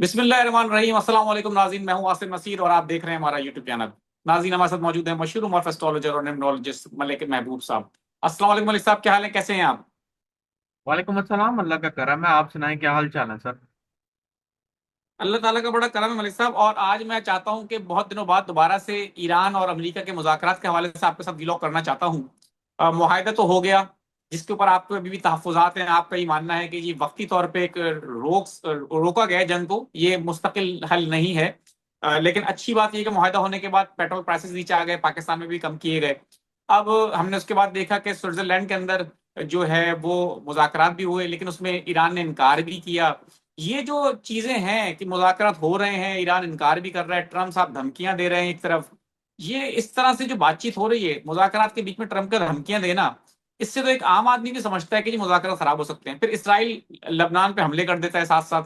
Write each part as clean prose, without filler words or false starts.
बिस्मिल्लाहिर्रहमानिर्रहीम। अस्सलाम वालेकुम नाज़रीन, मैं हूं आसिम नसीर और आप देख रहे हैं हमारा यूट्यूब चैनल। नाज़रीन, हमारे साथ मौजूद है मशहूर उमर एस्ट्रोलॉजर और न्यूमरोलॉजिस्ट मलिक महबूब साहब। अस्सलाम वालेकुम मलिक साहब, क्या हाल है, कैसे हैं आप? वालेकुम अस्सलाम। अल्लाह का करम है। आप सुनाएं, क्या हाल चाल है सर? अल्लाह ताला का बड़ा करम है मलिक साहब। और आज मैं चाहता हूं कि बहुत दिनों बाद दोबारा से ईरान और अमेरिका के मुज़ाकरात के हवाले से आपके साथ व्लॉग करना चाहता हूं। मुआहिदा तो हो गया, जिसके ऊपर आपको अभी भी तहफ़्फ़ुज़ात हैं। आपका ये मानना है कि ये वक्ती तौर पे एक रोका गया है जंग को, ये मुस्तकिल हल नहीं है। लेकिन अच्छी बात यह है कि मुआहिदा होने के बाद पेट्रोल प्राइसेस नीचे आ गए, पाकिस्तान में भी कम किए गए। अब हमने उसके बाद देखा कि स्विट्जरलैंड के अंदर जो है वो मुज़ाकरात भी हुए, लेकिन उसमें ईरान ने इनकार भी किया। ये जो चीजें हैं कि मुज़ाकरात हो रहे हैं, ईरान इनकार भी कर रहा है, ट्रम्प साहब धमकियां दे रहे हैं एक तरफ। ये इस तरह से जो बातचीत हो रही है मुज़ाकरात के बीच में, ट्रम्प का धमकियां देना, इससे तो एक आम आदमी भी समझता है कि ये मुज़ाकरात खराब हो सकते हैं। फिर इसराइल लबनान पे हमले कर देता है साथ साथ।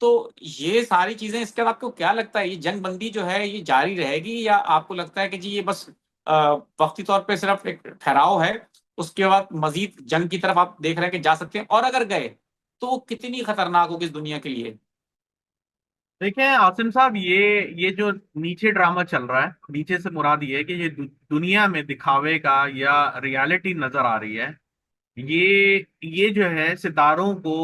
तो ये सारी चीजें, इसके बाद आपको क्या लगता है, ये जंग बंदी जो है ये जारी रहेगी, या आपको लगता है कि जी ये बस वक्ती तौर पे सिर्फ एक ठहराव है, उसके बाद मजीद जंग की तरफ आप देख रहे हैं कि जा सकते हैं, और अगर गए तो वो कितनी खतरनाक होगी इस दुनिया के लिए? देखिए आसिम साहब, ये जो नीचे ड्रामा चल रहा है, नीचे से मुराद ये है कि ये दुनिया में दिखावे का या रियलिटी नजर आ रही है। ये जो है सितारों को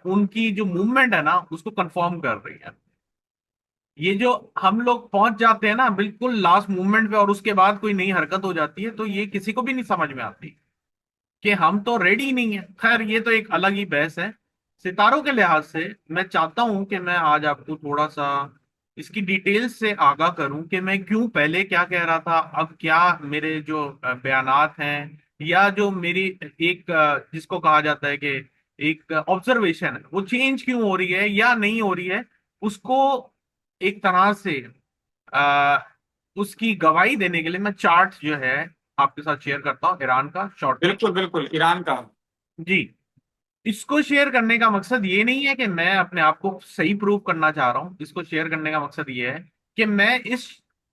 उनकी जो मूवमेंट है ना उसको कंफर्म कर रही है। ये जो हम लोग पहुंच जाते हैं ना बिल्कुल लास्ट मूवमेंट पे और उसके बाद कोई नई हरकत हो जाती है, तो ये किसी को भी नहीं समझ में आती कि हम तो रेडी नहीं है। खैर, ये तो एक अलग ही बहस है। सितारों के लिहाज से मैं चाहता हूं कि मैं आज आपको थोड़ा सा इसकी डिटेल्स से आगाह करूं कि मैं क्यों पहले क्या कह रहा था, अब क्या मेरे जो बयानात हैं या जो मेरी एक जिसको कहा जाता है कि एक ऑब्जर्वेशन है, वो चेंज क्यों हो रही है या नहीं हो रही है, उसको एक तरह से आ, उसकी गवाही देने के लिए मैं चार्ट जो है आपके साथ शेयर करता हूँ, ईरान का शॉर्ट में। बिल्कुल बिल्कुल, ईरान का। जी। इसको शेयर करने का मकसद ये नहीं है कि मैं अपने आप को सही प्रूव करना चाह रहा हूं। इसको शेयर करने का मकसद ये है कि मैं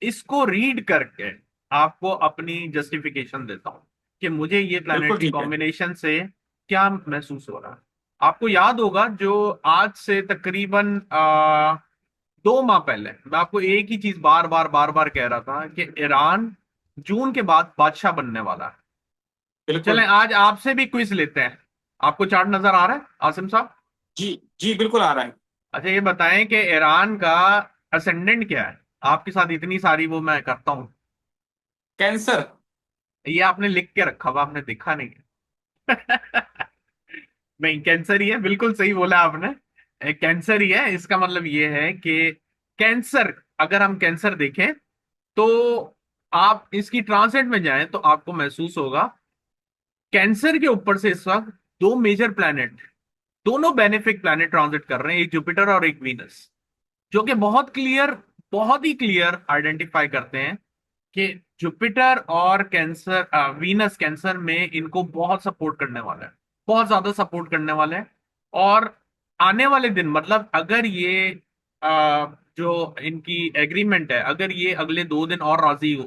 इसको रीड करके आपको अपनी जस्टिफिकेशन देता हूं कि मुझे ये बिल्कुल प्लैनेटरी ठीक है। कॉम्बिनेशन से क्या महसूस हो रहा है। आपको याद होगा जो आज से तकरीबन 2 माह पहले मैं आपको एक ही चीज बार बार बार बार कह रहा था कि ईरान जून के बाद बादशाह बनने वाला है। चलें बिल्कुल। आज आपसे भी क्विज लेते हैं। आपको चार्ट नजर आ रहा है आसिम साहब? जी जी, बिल्कुल आ रहा है। अच्छा, ये बताएं कि ईरान का असेंडेंट क्या है? आपके साथ इतनी सारी वो मैं करता हूँ। कैंसर। ये आपने लिख के रखा हुआ, आपने देखा नहीं है। नहीं, कैंसर ही है, बिल्कुल सही बोला आपने। कैंसर ही है। इसका मतलब ये है कि कैंसर, अगर हम कैंसर देखें तो आप इसकी ट्रांसेट में जाएं तो आपको महसूस होगा कैंसर के ऊपर से इस वक्त दो मेजर प्लैनेट, दोनों बेनिफिक प्लैनेट ट्रांजिट कर रहे हैं, एक जुपिटर और एक वीनस, जो कि बहुत ही क्लियर आइडेंटिफाई करते हैं कि जुपिटर और कैंसर, वीनस कैंसर में इनको बहुत सपोर्ट करने वाला है, बहुत ज्यादा सपोर्ट करने वाले हैं। और आने वाले दिन, मतलब अगर ये जो इनकी एग्रीमेंट है, अगर ये अगले 2 दिन और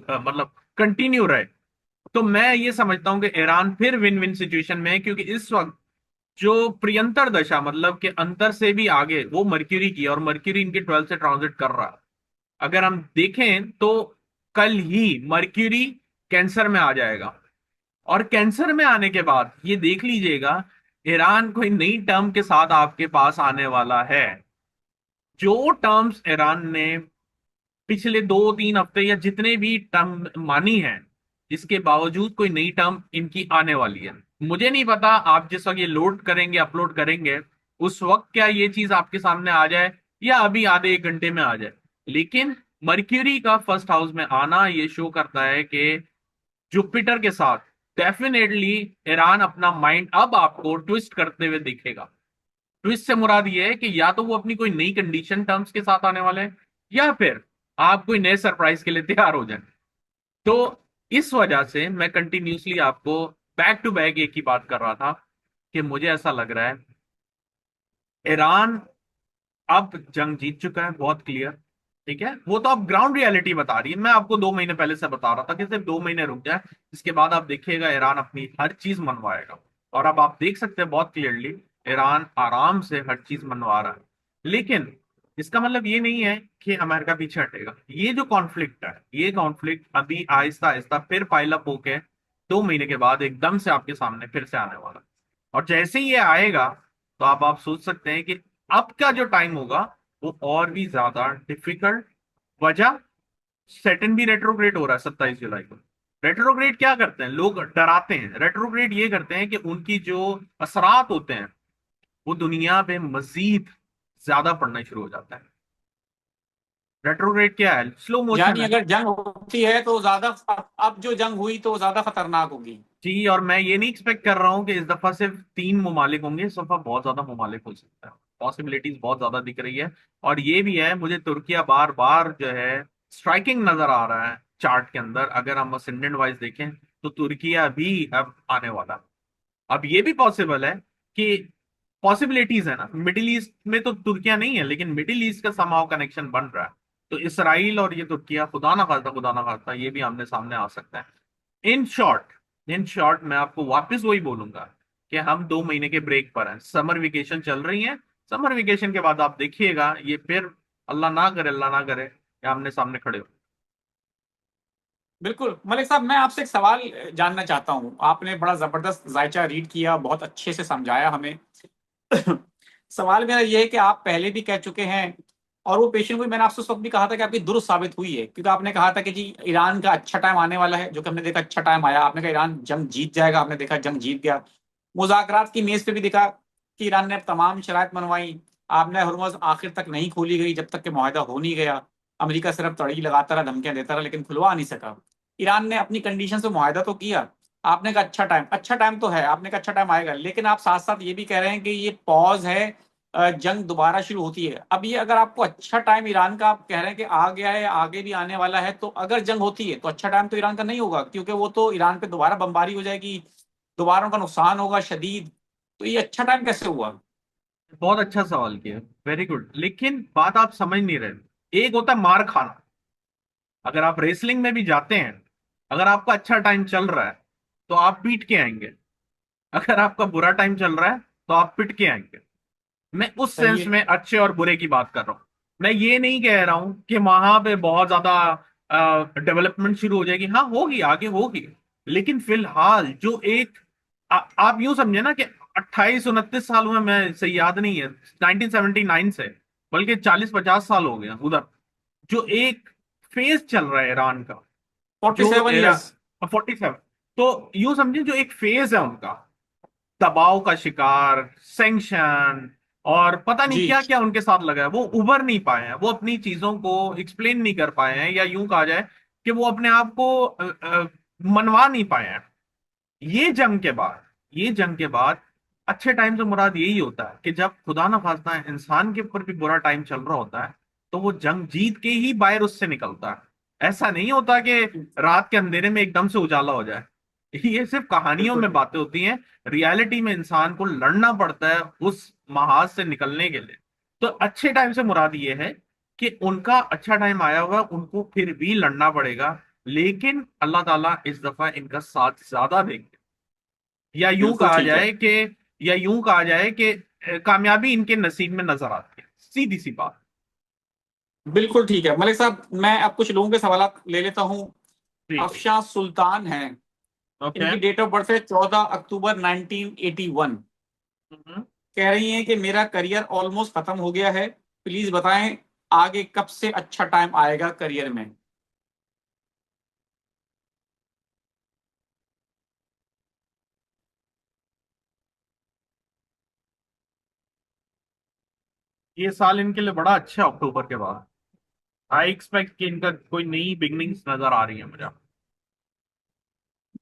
मतलब कंटिन्यू रहे, तो मैं ये समझता हूं कि ईरान फिर विन विन सिचुएशन में है, क्योंकि इस वक्त जो प्रियंतर दशा, मतलब कि अंतर से भी आगे, वो मर्क्यूरी की है और मर्क्यूरी इनके 12 से ट्रांजिट कर रहा है। अगर हम देखें तो कल ही मर्क्यूरी कैंसर में आ जाएगा। और कैंसर में आने के बाद ये देख लीजिएगा, ईरान कोई नई टर्म के साथ आपके पास आने वाला है। जो टर्म्स ईरान ने पिछले 2-3 हफ्ते या जितने भी टर्म मानी है, इसके बावजूद कोई नई टर्म इनकी आने वाली है। मुझे नहीं पता आप जिस वक्त ये लोड करेंगे, अपलोड करेंगे, उस वक्त क्या ये चीज आपके सामने आ जाए या अभी आधे 1 घंटे में आ जाए। लेकिन मर्क्यूरी का फर्स्ट हाउस में आना ये शो करता है कि जुपिटर के साथ डेफिनेटली ईरान अपना माइंड अब आपको ट्विस्ट करते हुए दिखेगा। ट्विस्ट से मुराद ये है कि या तो वो अपनी कोई नई कंडीशन टर्म्स के साथ आने वाले हैं, या फिर आप कोई नए सरप्राइज के लिए तैयार हो जाए। तो इस वजह से मैं कंटिन्यूसली आपको बैक टू बैक एक ही बात कर रहा था कि मुझे ऐसा लग रहा है ईरान अब जंग जीत चुका है, बहुत क्लियर। ठीक है, वो तो अब ग्राउंड रियलिटी बता रही है। मैं आपको 2 महीने पहले से बता रहा था कि सिर्फ 2 महीने रुक जाए, इसके बाद आप देखिएगा ईरान अपनी हर चीज मनवाएगा। और अब आप देख सकते हैं बहुत क्लियरली ईरान आराम से हर चीज मनवा रहा है। लेकिन इसका मतलब ये नहीं है कि अमेरिका पीछे हटेगा। ये जो कॉन्फ्लिक्ट है, ये कॉन्फ्लिक्ट अभी आहिस्ता आहिस्ता फिर पाइल अप होके 2 महीने के बाद एकदम से आपके सामने फिर से आने वाला है। और जैसे ही ये आएगा तो आप सोच सकते हैं कि अब का जो टाइम होगा वो और भी ज्यादा डिफिकल्ट। वजह, सेटन भी रेट्रोग्रेड हो रहा है 27 जुलाई को। रेट्रोग्रेड क्या करते हैं, लोग डराते हैं। रेट्रोग्रेड ये करते हैं कि उनकी जो असरात होते हैं वो दुनिया पे मजीद ज्यादा पड़ना शुरू हो जाता है। रेट्रोग्रेड क्या है, स्लो मोशन यानी है। अगर जंग होती है तो ज्यादा, अब जो जंग हुई तो ज्यादा खतरनाक होगी। जी, और मैं ये नहीं एक्सपेक्ट कर रहा हूँ कि इस दफा सिर्फ 3 ममालिक होंगे, इस दफा बहुत ज्यादा ममालिक हो सकता है। पॉसिबिलिटीज बहुत ज्यादा दिख रही है। और ये भी है, मुझे तुर्किया बार बार जो है स्ट्राइकिंग नजर आ रहा है चार्ट के अंदर। अगर हम असेंडेंट वाइज देखें तो तुर्किया भी अब आने वाला है। अब ये भी पॉसिबल है कि पॉसिबिलिटीज है ना, मिडिल ईस्ट में तो तुर्किया नहीं है लेकिन मिडिल ईस्ट का समाव कनेक्शन बन रहा है। तो इसराइल और ये तुर्किया, खुदा ना खास्ता ये भी आमने सामने आ सकता है। इन शॉर्ट मैं आपको वापस वही बोलूंगा कि हम 2 महीने के ब्रेक पर हैं, समर वेकेशन चल रही है। समर वेकेशन के बाद आप देखिएगा ये फिर, अल्लाह ना करे, ये आमने सामने खड़े हो। बिल्कुल मलिक साहब, मैं आपसे एक सवाल जानना चाहता हूं। आपने बड़ा जबरदस्त जायचा रीड किया, बहुत अच्छे से समझाया हमें। सवाल मेरा ये है कि आप पहले भी कह चुके हैं, और वो पेशेंट हुई, मैंने आपसे उस वक्त भी कहा था कि आपकी दुरुस्त साबित हुई है, क्योंकि आपने कहा था कि जी ईरान का अच्छा टाइम आने वाला है, जो कि हमने देखा अच्छा टाइम आया। आपने कहा ईरान जंग जीत जाएगा, हमने देखा जंग जीत गया। मुज़ाकरात की मेज पे भी दिखा कि ईरान ने अब तमाम शराइत मनवाई। आपने हुर्मुज़ आखिर तक नहीं खोली गई जब तक कि मुआहदा हो नहीं गया। अमेरिका सिर्फ तड़ी लगाता रहा, धमकियां देता रहा, लेकिन खुलवा नहीं सका। ईरान ने अपनी कंडीशन से मुआहदा तो किया। आपने कहा अच्छा टाइम तो है, आपने कहा अच्छा टाइम आएगा, लेकिन आप साथ साथ ये भी कह रहे हैं कि ये पॉज है, जंग दोबारा शुरू होती है। अब ये अगर आपको अच्छा टाइम ईरान का आप कह रहे हैं कि आ गया है, आगे भी आने वाला है, तो अगर जंग होती है तो अच्छा टाइम तो ईरान का नहीं होगा, क्योंकि वो तो ईरान पे दोबारा बमबारी हो जाएगी, दोबारा उनका नुकसान होगा शदीद। तो ये अच्छा टाइम कैसे हुआ? बहुत अच्छा सवाल किया, वेरी गुड। लेकिन बात आप समझ नहीं रहे। एक होता है मार खाना। अगर आप रेसलिंग में भी जाते हैं, अगर आपका अच्छा टाइम चल रहा है तो आप पीट के आएंगे। अगर आपका बुरा टाइम चल रहा है तो आप पिट के आएंगे। मैं उस सही सेंस है। में अच्छे और बुरे की बात कर रहा हूं। मैं ये नहीं कह रहा हूं कि वहां पे बहुत ज्यादा डेवलपमेंट शुरू हो जाएगी। हाँ होगी, आगे होगी। लेकिन फिलहाल जो एक आप यूं समझे ना कि 28 29 साल हुए, मैं सही याद नहीं है, 1979 से, बल्कि 40 50 साल हो गया उधर। जो एक फेज चल रहा है ईरान का, फोर्टी जो सेवन ईरान, ईयर्स 47, तो यूं समझे जो एक फेज है उनका, दबाव का शिकार, सैंक्शन और पता नहीं जी। क्या क्या उनके साथ लगा है। वो उभर नहीं पाए हैं, वो अपनी चीजों को एक्सप्लेन नहीं कर पाए हैं, या यूं कहा जाए कि वो अपने आप को मनवा नहीं पाए हैं। ये जंग के बाद, ये जंग के बाद अच्छे टाइम से मुराद यही होता है कि जब खुदा ना खास्ता है इंसान के ऊपर भी बुरा टाइम चल रहा होता है तो वो जंग जीत के ही बाहर उससे निकलता है। ऐसा नहीं होता कि रात के अंधेरे में एकदम से उजाला हो जाए। ये सिर्फ कहानियों बिल्कुल में ठीक। बातें होती हैं। रियलिटी में इंसान को लड़ना पड़ता है उस महाज से निकलने के लिए। तो अच्छे टाइम से मुराद ये है कि उनका अच्छा टाइम आया हुआ है, उनको फिर भी लड़ना पड़ेगा। लेकिन अल्लाह ताला इस दफा इनका साथ ज्यादा देंगे। या यूं बिल्कुल कहा ठीक है। जाए कि या यूं कहा जाए कि कामयाबी इनके नसीब में नजर आती है, सीधी सी बात। बिल्कुल ठीक है मलिक साहब, मैं अब कुछ लोगों के सवाल ले लेता हूँ। जी। अफशां सुल्तान है, ओके। इनकी डेट ऑफ बर्थ है 14 अक्टूबर 1981। कह रही हैं कि मेरा करियर ऑलमोस्ट खत्म हो गया है, प्लीज बताएं आगे कब से अच्छा टाइम आएगा करियर में। ये साल इनके लिए बड़ा अच्छा है अक्टूबर के बाद। आई एक्सपेक्ट कि इनका कोई नई बिगनिंग्स नजर आ रही है मुझे।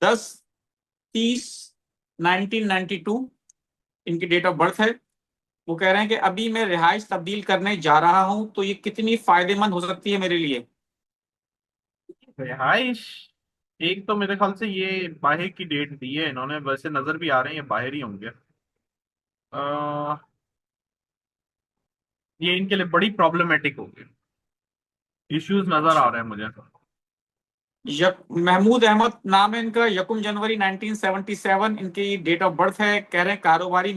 10/30/1992 इनकी डेट ऑफ बर्थ है। वो कह रहे हैं कि अभी मैं रिहाइश तब्दील करने जा रहा हूं, तो ये कितनी फायदेमंद हो सकती है मेरे लिए। रिहाइश, एक तो मेरे ख्याल से ये बाहर की डेट दी है इन्होंने, वैसे नजर भी आ रहे हैं ये बाहर ही होंगे। अह, ये इनके लिए बड़ी प्रॉब्लमेटिक होगी। इश्यूज नजर आ अच्छा। रहे हैं मुझे। महमूद अहमद नाम है इनका, 1 जनवरी 1977 इनकी डेट ऑफ बर्थ है। कह रहे हैं कारोबारी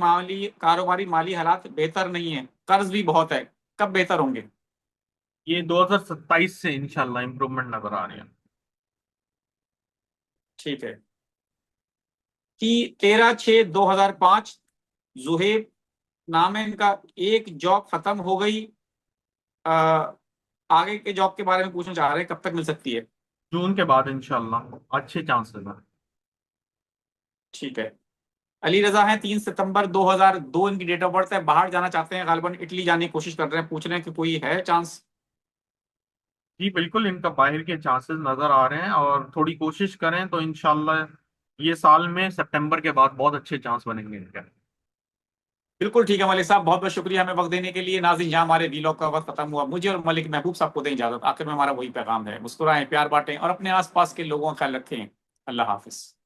माली हालात बेहतर नहीं है, कर्ज भी बहुत है। कब बेहतर होंगे? ये 2027 से इंशाल्लाह इम्प्रूवमेंट नजर आ रही है। ठीक है। कि 13/6/2005 जुहेब नाम है इनका, एक जॉब खत्म हो गई। आ, आगे के जॉब के बारे में पूछना चाह रहे हैं, कब तक मिल सकती है? जून के बाद इंशाल्लाह अच्छे चांसेस है। ठीक है। अली रजा हैं, 3 सितंबर 2002 इनकी डेट ऑफ बर्थ है, बाहर जाना चाहते हैं, गालिबन इटली जाने की कोशिश कर रहे हैं, पूछ रहे हैं कि कोई है चांस? जी बिल्कुल, इनका बाहर के चांसेस नजर आ रहे हैं, और थोड़ी कोशिश करें तो इंशाल्लाह ये साल में सितंबर के बाद बहुत अच्छे चांस बनेंगे इनके। बिल्कुल ठीक है मलिक साहब, बहुत बहुत शुक्रिया हमें वक्त देने के लिए। नाज़रीन, यहाँ हमारे वीलॉग का वक्त खत्म हुआ। मुझे और मलिक महबूब साहब को दें इजाजत। आखिर में हमारा वही पैगाम है, मुस्कुराएं, प्यार बांटें और अपने आसपास के लोगों का ख्याल रखें। अल्लाह हाफिज।